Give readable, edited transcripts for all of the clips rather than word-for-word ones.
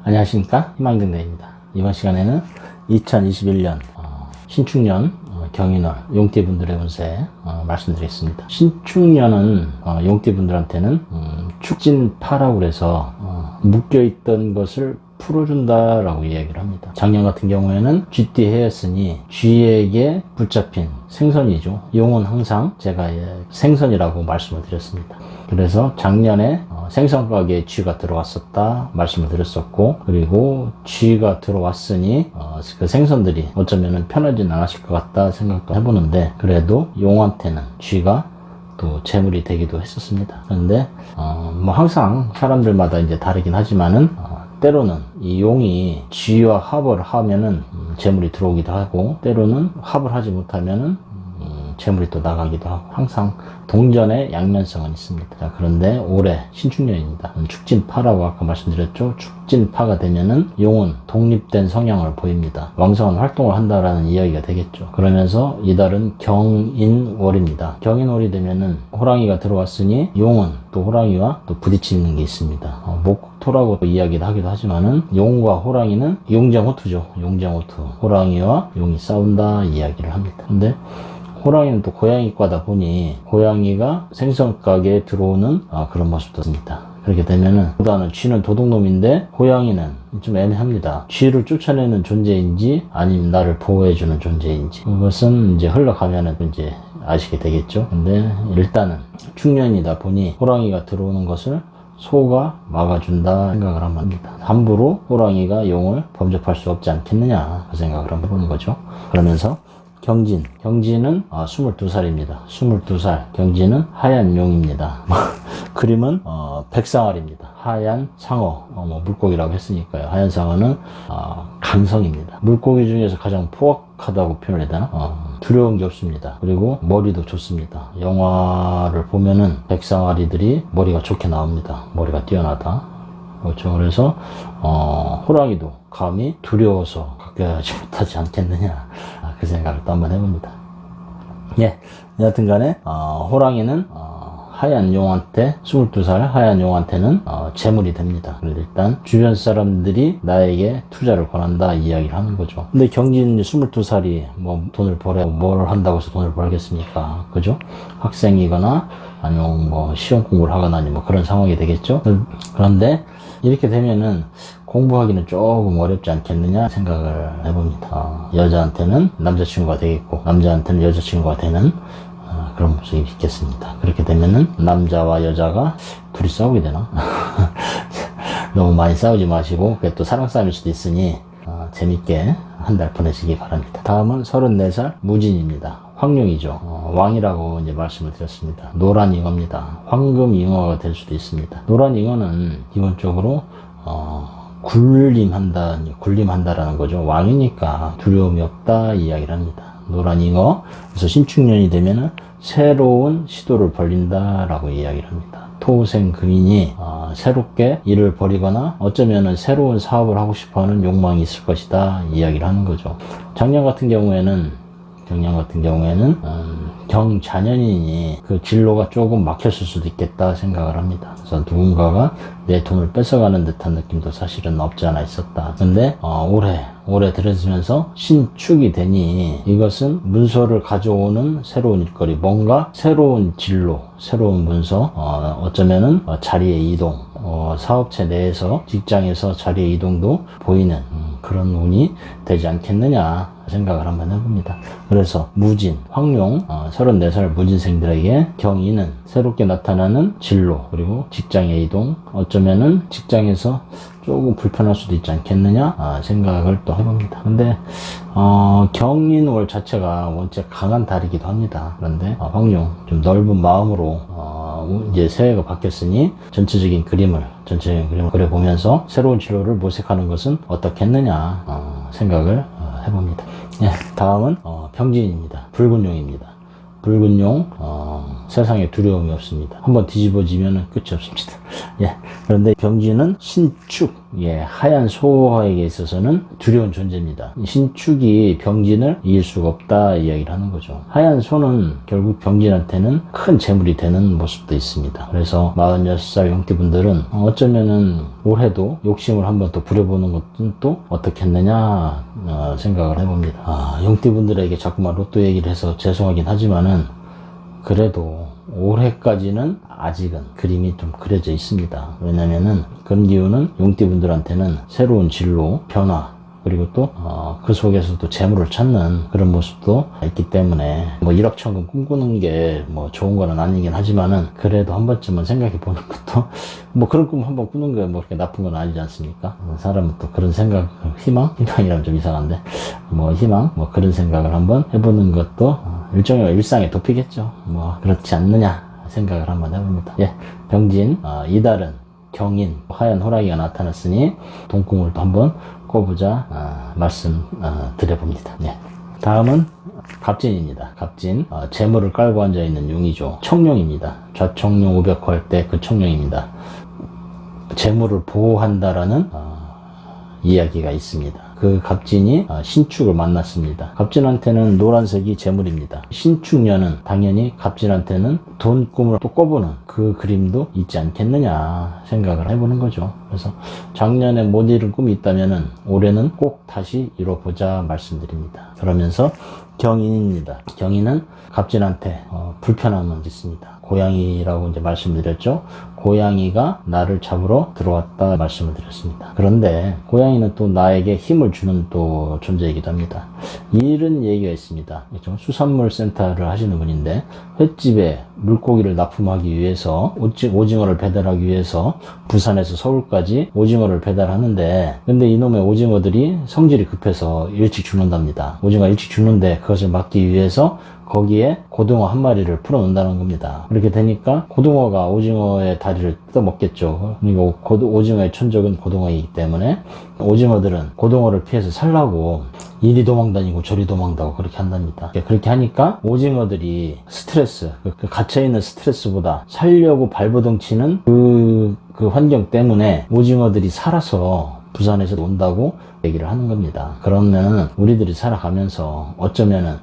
안녕하십니까, 희망등대입니다. 이번 시간에는 2021년 신축년 경인월 용띠분들의 운세 말씀드리겠습니다. 신축년은 용띠분들한테는 축진파라고 해서 묶여있던 것을 풀어준다라고 이야기를 합니다. 작년 같은 경우에는 쥐띠 해였으니 쥐에게 붙잡힌 생선이죠. 용은 항상 제가 생선이라고 말씀을 드렸습니다. 그래서 작년에 생선가게에 쥐가 들어왔었다 말씀을 드렸었고, 그리고 쥐가 들어왔으니 그 생선들이 어쩌면 편하진 않으실 것 같다 생각도 해보는데, 그래도 용한테는 쥐가 또 재물이 되기도 했었습니다. 그런데 뭐 항상 사람들마다 이제 다르긴 하지만은 때로는 이 용이 쥐와 합을 하면은 재물이 들어오기도 하고, 때로는 합을 하지 못하면은 재물이 또 나가기도 하고, 항상 동전의 양면성은 있습니다. 자, 그런데 올해 신축년입니다. 축진파라고 아까 말씀드렸죠. 축진파가 되면은 용은 독립된 성향을 보입니다. 왕성한 활동을 한다라는 이야기가 되겠죠. 그러면서 이달은 경인월입니다. 경인월이 되면은 호랑이가 들어왔으니 용은 또 호랑이와 또 부딪히는 게 있습니다. 목토라고 이야기를 하기도 하지만은 용과 호랑이는 용쟁호투죠. 용쟁호투. 호랑이와 용이 싸운다 이야기를 합니다. 근데 호랑이는 또 고양이과다 보니 고양이가 생선가게에 들어오는 그런 모습도 있습니다. 그렇게 되면은 보다는 쥐는 도둑놈인데 호랑이는 좀 애매합니다. 쥐를 쫓아내는 존재인지 아니면 나를 보호해주는 존재인지, 그것은 이제 흘러가면은 이제 아시게 되겠죠. 근데 일단은 축년이다 보니 호랑이가 들어오는 것을 소가 막아준다 생각을 한번 합니다. 함부로 호랑이가 용을 범접할 수 없지 않겠느냐 그 생각을 한번 해보는 거죠. 그러면서 경진은 22살입니다. 22살 경진은 하얀 용입니다. 그림은 백상아리입니다. 하얀 상어, 물고기라고 했으니까요. 하얀 상어는 감성입니다. 물고기 중에서 가장 포악하다고 표현해야 되나? 두려운 게 없습니다. 그리고 머리도 좋습니다. 영화를 보면은 백상아리들이 머리가 좋게 나옵니다. 머리가 뛰어나다. 그렇죠. 그래서 호랑이도 감히 두려워서 가까이하지 못하지 않겠느냐 그 생각을 또 한번 해봅니다. 예, 여하튼 간에 호랑이는 하얀 용한테 22살 하얀 용한테는 재물이 됩니다. 그래서 일단 주변 사람들이 나에게 투자를 권한다 이야기를 하는 거죠. 근데 경진 22살이 뭐 돈을 벌어 뭘 한다고 해서 돈을 벌겠습니까? 그죠? 학생이거나 아니면 뭐 시험 공부를 하거나 아니면 뭐 그런 상황이 되겠죠. 그런데 이렇게 되면은 공부하기는 조금 어렵지 않겠느냐 생각을 해봅니다. 여자한테는 남자친구가 되겠고 남자한테는 여자친구가 되는 그런 모습이 있겠습니다. 그렇게 되면은 남자와 여자가 둘이 싸우게 되나? 너무 많이 싸우지 마시고 그게 또 사랑 싸움일 수도 있으니 재밌게 한 달 보내시기 바랍니다. 다음은 34살 무진입니다. 황룡이죠. 왕이라고 이제 말씀을 드렸습니다. 노란 잉어입니다. 황금 잉어가 될 수도 있습니다. 노란 잉어는 기본적으로 군림한다라는 거죠. 왕이니까 두려움이 없다 이야기를 합니다. 노란 잉어. 그래서 신축년이 되면은 새로운 시도를 벌린다라고 이야기를 합니다. 토생 금인이 새롭게 일을 벌이거나 어쩌면은 새로운 사업을 하고 싶어하는 욕망이 있을 것이다 이야기를 하는 거죠. 작년 같은 경우에는 경자년이니 그 진로가 조금 막혔을 수도 있겠다 생각을 합니다. 그래서 누군가가 내 돈을 뺏어가는 듯한 느낌도 사실은 없지 않아 있었다. 근데 올해 들어서면서 신축이 되니 이것은 문서를 가져오는 새로운 일거리, 뭔가 새로운 진로, 새로운 문서, 어쩌면은 자리의 이동, 사업체 내에서 직장에서 자리의 이동도 보이는 그런 운이 되지 않겠느냐 생각을 한번 해봅니다. 그래서 무진, 황룡, 34살 무진생들에게 경인은 새롭게 나타나는 진로, 그리고 직장의 이동, 어쩌면은 직장에서 조금 불편할 수도 있지 않겠느냐 생각을 또 해봅니다. 근데 경인월 자체가 원체 강한 달이기도 합니다. 그런데 황룡 좀 넓은 마음으로 이제 새해가 바뀌었으니 전체적인 그림을 그려보면서 새로운 진로를 모색하는 것은 어떻겠느냐 생각을 해봅니다. 예, 다음은 병진입니다. 붉은 용입니다. 붉은 용 세상에 두려움이 없습니다. 한번 뒤집어지면 끝이 없습니다. 예. 그런데 병진은 신축, 예, 하얀 소에게 있어서는 두려운 존재입니다. 신축이 병진을 이길 수가 없다 이야기를 하는 거죠. 하얀 소는 결국 병진한테는 큰 재물이 되는 모습도 있습니다. 그래서 46살 용띠분들은 어쩌면은 올해도 욕심을 한번 또 부려보는 것은 또 어떻겠느냐 생각을 해봅니다. 용띠분들에게 자꾸만 로또 얘기를 해서 죄송하긴 하지만은 그래도 올해까지는 아직은 그림이 좀 그려져 있습니다. 왜냐면은 그런 이유는 용띠분들한테는 새로운 진로, 변화, 그리고 또 그 속에서도 재물을 찾는 그런 모습도 있기 때문에 뭐 1억 천금 꿈꾸는 게 뭐 좋은 건 아니긴 하지만은 그래도 한 번쯤은 생각해 보는 것도 뭐 그런 꿈 한번 꾸는 게 뭐 그렇게 나쁜 건 아니지 않습니까? 사람은 또 그런 생각, 희망이라면 좀 이상한데 뭐 희망, 뭐 그런 생각을 한번 해보는 것도 일종의 일상의 도피겠죠. 뭐 그렇지 않느냐 생각을 한번 해봅니다. 예, 병진 이달은 경인 하얀 호랑이가 나타났으니 동궁을 또 한번 꿔보자 말씀 드려봅니다. 예. 다음은 갑진입니다. 갑진 재물을 깔고 앉아있는 용이죠. 청룡입니다. 좌청룡 500호 할 때 그 청룡입니다. 재물을 보호한다라는 이야기가 있습니다. 그 갑진이 신축을 만났습니다. 갑진한테는 노란색이 재물입니다. 신축년은 당연히 갑진한테는 돈 꿈을 또 꿔보는 그 그림도 있지 않겠느냐 생각을 해보는 거죠. 그래서 작년에 못 이룬 꿈이 있다면은 올해는 꼭 다시 이뤄보자 말씀드립니다. 그러면서 경인입니다. 경인은 갑진한테 불편함은 있습니다. 고양이라고 이제 말씀드렸죠. 고양이가 나를 잡으러 들어왔다 말씀을 드렸습니다. 그런데 고양이는 또 나에게 힘을 주는 또 존재이기도 합니다. 이런 얘기가 있습니다. 수산물 센터를 하시는 분인데 횟집에 물고기를 납품하기 위해서 오징어를 배달하기 위해서 부산에서 서울까지 오징어를 배달하는데 근데 이놈의 오징어들이 성질이 급해서 일찍 죽는답니다. 오징어가 일찍 죽는데 그것을 막기 위해서 거기에 고등어 한 마리를 풀어놓는다는 겁니다. 그렇게 되니까 고등어가 오징어의 다리를 뜯어먹겠죠. 그리고 오징어의 천적은 고등어이기 때문에 오징어들은 고등어를 피해서 살라고 이리 도망다니고 저리 도망다니고 그렇게 한답니다. 그렇게 하니까 오징어들이 스트레스, 그 갇혀있는 스트레스보다 살려고 발버둥 치는 그 환경 때문에 오징어들이 살아서 부산에서 온다고 얘기를 하는 겁니다. 그러면 우리들이 살아가면서 어쩌면은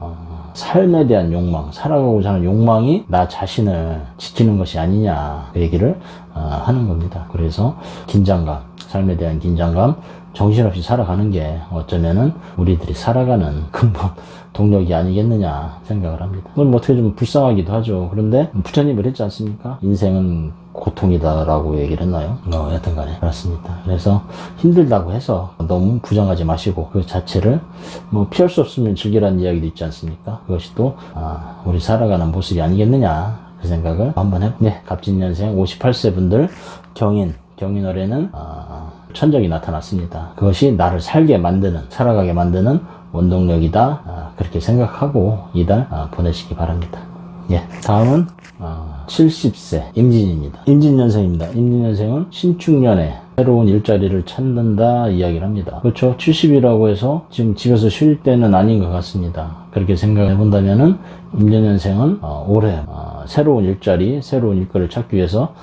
삶에 대한 욕망, 살아가고자 하는 욕망이 나 자신을 지키는 것이 아니냐 그 얘기를 하는 겁니다. 그래서 긴장감, 삶에 대한 긴장감, 정신없이 살아가는 게 어쩌면은 우리들이 살아가는 근본 동력이 아니겠느냐 생각을 합니다. 그건 뭐 어떻게 좀 불쌍하기도 하죠. 그런데 부처님을 했지 않습니까? 인생은 고통이다라고 얘기를 했나요? 여튼 간에 그렇습니다. 그래서 힘들다고 해서 너무 부정하지 마시고 그 자체를 뭐 피할 수 없으면 즐기라는 이야기도 있지 않습니까? 그것이 또 우리 살아가는 모습이 아니겠느냐 그 생각을 한번 해봅니다. 네, 갑진년생 58세 분들 경인월에는 천적이 나타났습니다. 그것이 나를 살아가게 만드는 원동력이다. 그렇게 생각하고 이달 보내시기 바랍니다. 예, 다음은 70세 임진입니다. 임진년생입니다. 임진년생은 신축년에 새로운 일자리를 찾는다 이야기를 합니다. 그렇죠. 70이라고 해서 지금 집에서 쉴 때는 아닌 것 같습니다. 그렇게 생각해 본다면은 임진년생은 올해 새로운 일자리, 새로운 일거리를 찾기 위해서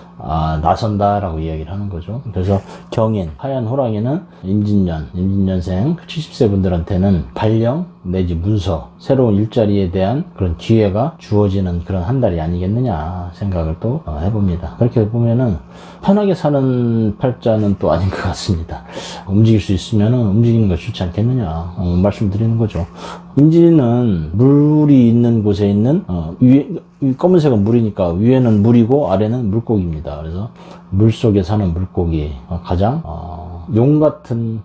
나선다라고 이야기를 하는 거죠. 그래서 경인, 하얀 호랑이는 임진년생 70세 분들한테는 발령 내지 문서, 새로운 일자리에 대한 그런 기회가 주어지는 그런 한 달이 아니겠느냐 생각을 또 해봅니다. 그렇게 보면은 편하게 사는 팔자는 또 아닌 것 같습니다. 움직일 수 있으면은 움직이는 것이 좋지 않겠느냐 말씀드리는 거죠. 임진은 물이 있는 곳에 있는 검은색은 물이니까 위에는 물이고 아래는 물고기입니다. 그래서 물 속에 사는 물고기 가장 용 같은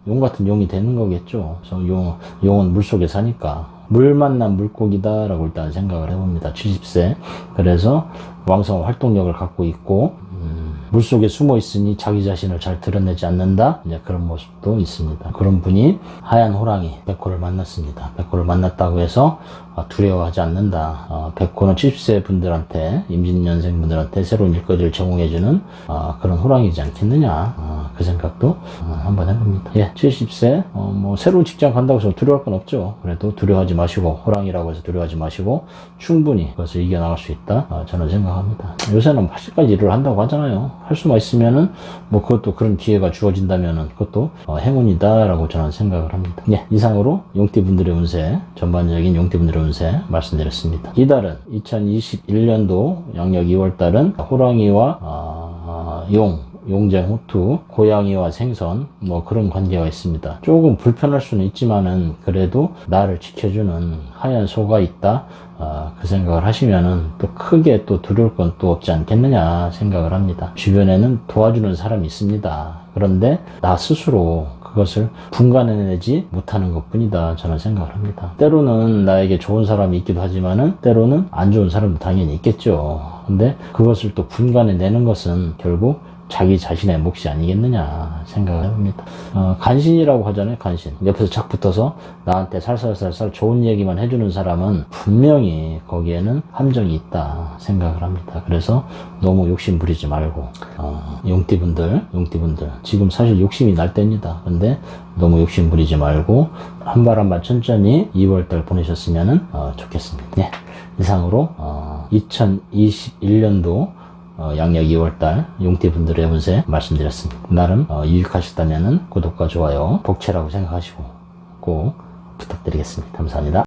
용이 되는 거겠죠. 그래서 용은 물 속에 사니까 물 만난 물고기다라고 일단 생각을 해봅니다. 70세. 그래서 왕성한 활동력을 갖고 있고 물속에 숨어 있으니 자기 자신을 잘 드러내지 않는다. 이제 그런 모습도 있습니다. 그런 분이 하얀 호랑이 백호를 만났습니다. 백호를 만났다고 해서 두려워하지 않는다. 백호는 70세 분들한테, 임진년생 분들한테 새로운 일거리를 제공해주는 그런 호랑이지 않겠느냐. 그 생각도 한번 해봅니다. 예, 70세 뭐 새로운 직장 간다고 해서 두려워할 건 없죠. 그래도 두려워하지 마시고, 호랑이라고 해서 두려워하지 마시고 충분히 그것을 이겨나갈 수 있다. 저는 생각합니다. 요새는 80까지 일을 한다고 하잖아요. 할 수만 있으면은 뭐 그것도 그런 기회가 주어진다면은 그것도 행운이다라고 저는 생각을 합니다. 예, 이상으로 용띠분들의 운세, 전반적인 용띠분들의 운세 말씀드렸습니다. 이달은 2021년도 양력 2월달은 호랑이와 용쟁, 호투, 고양이와 생선, 뭐 그런 관계가 있습니다. 조금 불편할 수는 있지만은 그래도 나를 지켜주는 하얀 소가 있다. 그 생각을 하시면은 또 크게 또 두려울 건 또 없지 않겠느냐 생각을 합니다. 주변에는 도와주는 사람이 있습니다. 그런데 나 스스로 그것을 분간해내지 못하는 것 뿐이다 저는 생각을 합니다. 때로는 나에게 좋은 사람이 있기도 하지만은 때로는 안 좋은 사람도 당연히 있겠죠. 근데 그것을 또 분간해내는 것은 결국 자기 자신의 몫이 아니겠느냐 생각을 해봅니다. 간신이라고 하잖아요. 간신. 옆에서 착 붙어서 나한테 살살살살 좋은 얘기만 해주는 사람은 분명히 거기에는 함정이 있다 생각을 합니다. 그래서 너무 욕심 부리지 말고 용띠분들 지금 사실 욕심이 날 때입니다. 근데 너무 욕심 부리지 말고 한 발 한 발 천천히 2월달 보내셨으면 좋겠습니다. 네, 이상으로 2021년도 양력 2월달 용띠분들의 운세 말씀드렸습니다. 나름 유익하셨다면 구독과 좋아요, 복채라고 생각하시고 꼭 부탁드리겠습니다. 감사합니다.